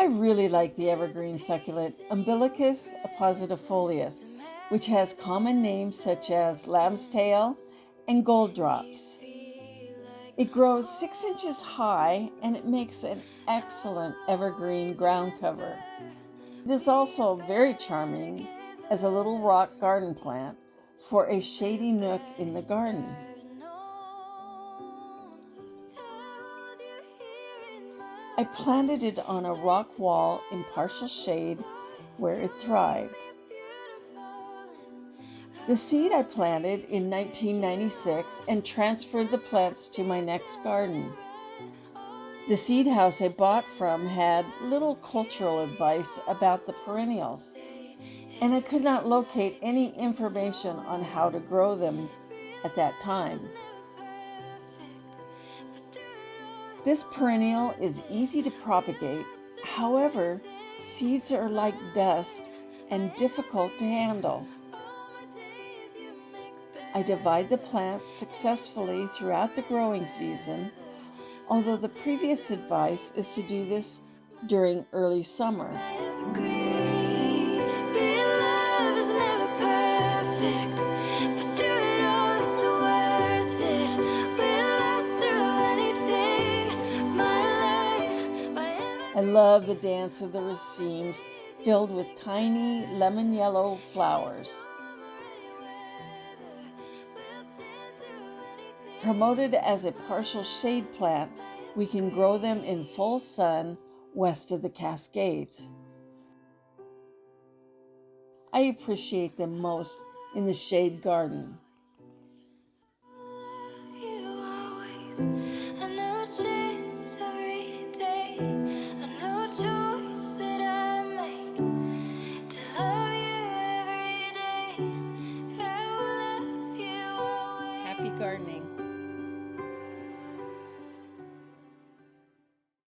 I really like the evergreen succulent Umbilicus oppositifolius, which has common names such as lamb's tail and gold drops. It grows 6 inches high and it makes an excellent evergreen ground cover. It is also very charming as a little rock garden plant for a shady nook in the garden. I planted it on a rock wall in partial shade where it thrived. The seed I planted in 1996 and transferred the plants to my next garden. The seed house I bought from had little cultural advice about the perennials, and I could not locate any information on how to grow them at that time. This perennial is easy to propagate. However, seeds are like dust and difficult to handle. I divide the plants successfully throughout the growing season, although the previous advice is to do this during early summer. I love the dance of the racemes filled with tiny lemon yellow flowers. Promoted as a partial shade plant, we can grow them in full sun west of the Cascades. I appreciate them most in the shade garden. Happy gardening.